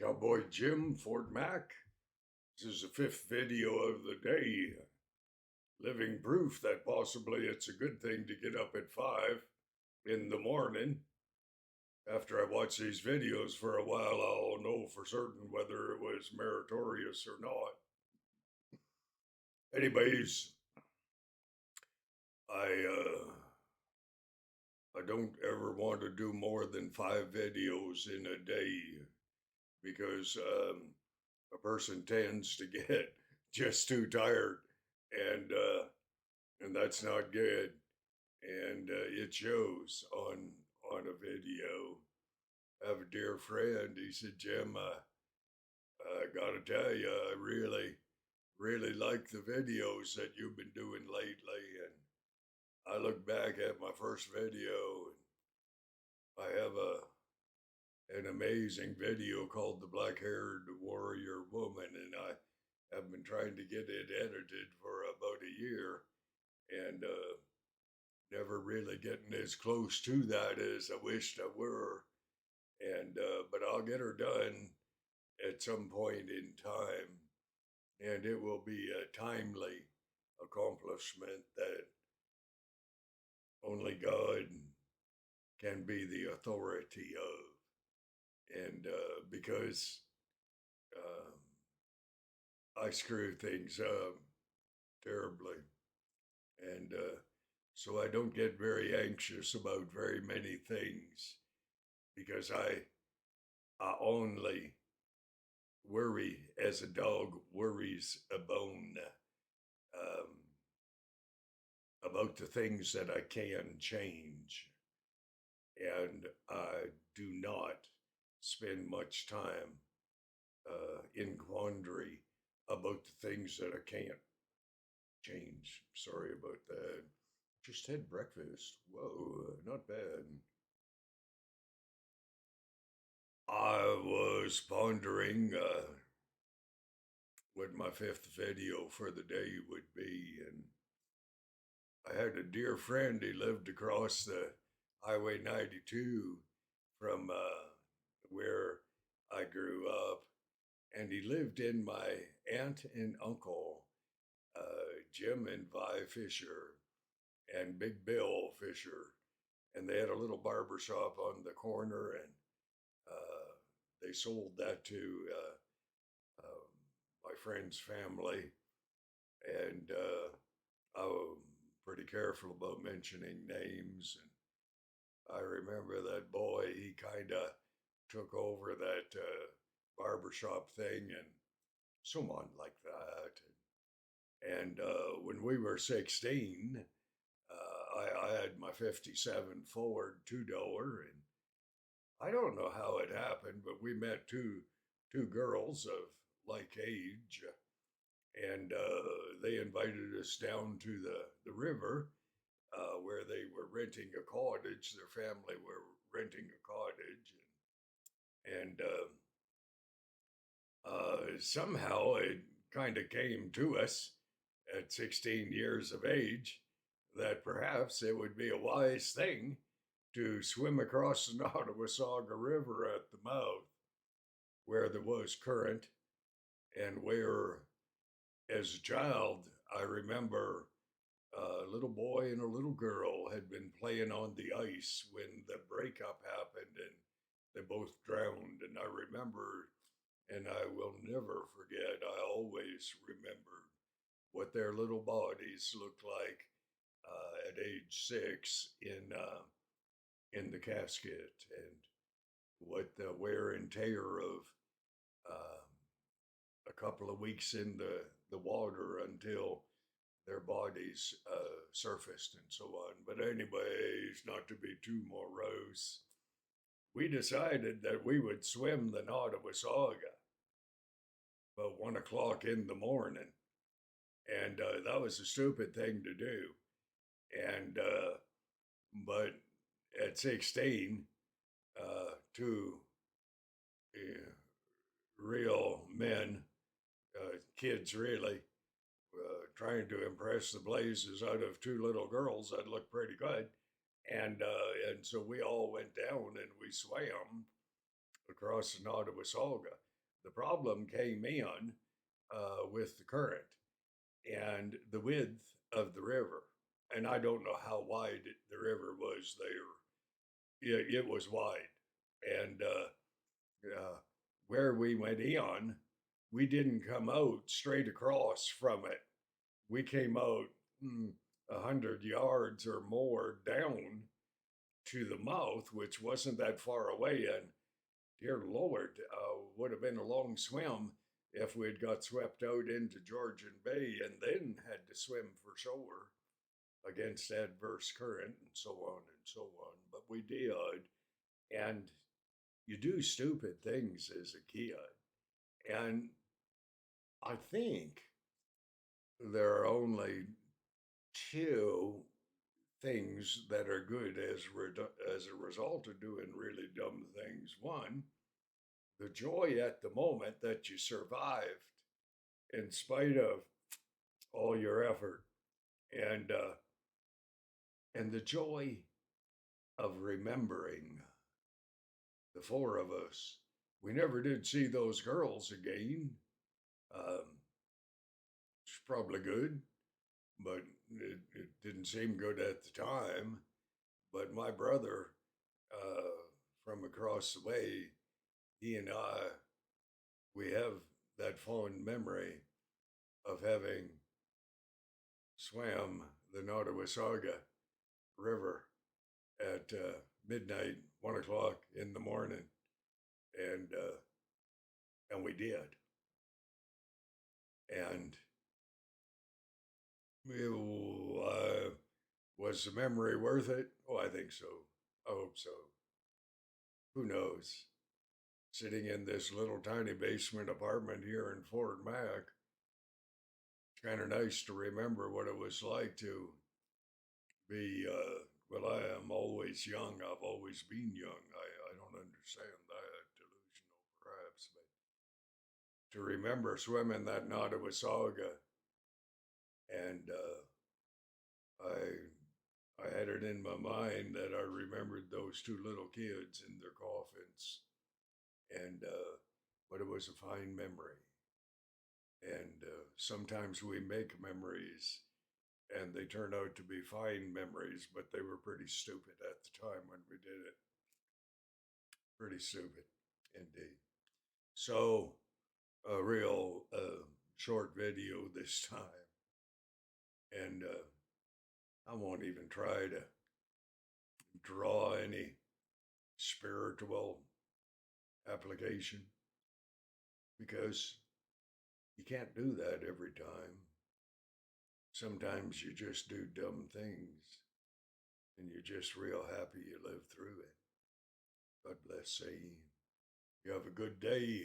Cowboy Jim, Fort Mac. This is the fifth video of the day. Living proof that possibly it's a good thing to get up at 5 in the morning. After I watch these videos for a while, I'll know for certain whether it was meritorious or not. Anyways, I I don't ever want to do more than 5 videos in a day because a person tends to get just too tired, and uh, and that's not good. And it shows on a video. I have a dear friend. He said, "Jim, I gotta tell you, I really like the videos that you've been doing lately." And I look back at my first video, and I have an amazing video called "The Black-Haired Warrior Woman," and I have been trying to get it edited for about a year, and never really getting as close to that as I wished I were. And but I'll get her done at some point in time, and it will be a timely accomplishment that only God can be the authority of. And because I screw things up terribly, and so I don't get very anxious about very many things because I only worry as a dog worries a bone, um, about the things that I can change. And I do not spend much time in quandary about the things that I can't change. Sorry about that. Just had breakfast. Whoa, not bad. I was pondering what my fifth video for the day would be, and I had a dear friend. He lived across the Highway 92 from where I grew up, and he lived in my aunt and uncle, Jim and Vi Fisher, and Big Bill Fisher, and they had a little barber shop on the corner, and they sold that to my friend's family, and I'm pretty careful about mentioning names. And I remember that boy, he kind of took over that barbershop thing and so on like that. And when we were 16, I had my 57 Ford two-door, and I don't know how it happened, but we met two girls of like age, and they invited us down to the river where they were renting a cottage. Their family were renting a cottage, and somehow it kind of came to us at 16 years of age that perhaps it would be a wise thing to swim across the Nottawasaga River at the mouth where there was current, and where, as a child, I remember a little boy and a little girl had been playing on the ice when the breakup happened, and they both drowned. And I remember, and I will never forget, I always remembered what their little bodies looked like at age 6 in the casket, and what the wear and tear of uh, a couple of weeks in the water until their bodies surfaced and so on. But anyways, not to be too morose, we decided that we would swim the Nottawasaga about 1 o'clock in the morning, and that was a stupid thing to do. And but at 16, two real men, kids really, trying to impress the blazes out of two little girls that looked pretty good. And so we all went down and we swam across the Nottawasaga. The problem came in with the current and the width of the river. And I don't know how wide the river was there. It was wide. And where we went in, we didn't come out straight across from it. We came out 100 yards or more down to the mouth, which wasn't that far away. And dear Lord, would have been a long swim if we'd got swept out into Georgian Bay and then had to swim for shore against adverse current and so on and so on. But we did. And you do stupid things as a kid. And I think there are only two things that are good as a result of doing really dumb things. One, the joy at the moment that you survived in spite of all your effort, and the joy of remembering the four of us. We never did see those girls again. Um, it's probably good, but it didn't seem good at the time. But my brother from across the way, he and I, we have that fond memory of having swam the Nottawasaga River at midnight, 1 o'clock in the morning, and we did. And was the memory worth it? Oh, I think so. I hope so. Who knows? Sitting in this little tiny basement apartment here in Fort Mac, it's kind of nice to remember what it was like to be, well, I am always young. I've always been young. I don't understand that, delusional perhaps, but to remember swimming that Nottawasaga and I had it in my mind that I remembered those two little kids in their coffins, and but it was a fine memory. And sometimes we make memories, and they turn out to be fine memories, but they were pretty stupid at the time when we did it. Pretty stupid, indeed. So, a real short video this time, and I won't even try to draw any spiritual application because you can't do that every time. Sometimes you just do dumb things and you're just real happy you lived through it. God bless saying. You have a good day.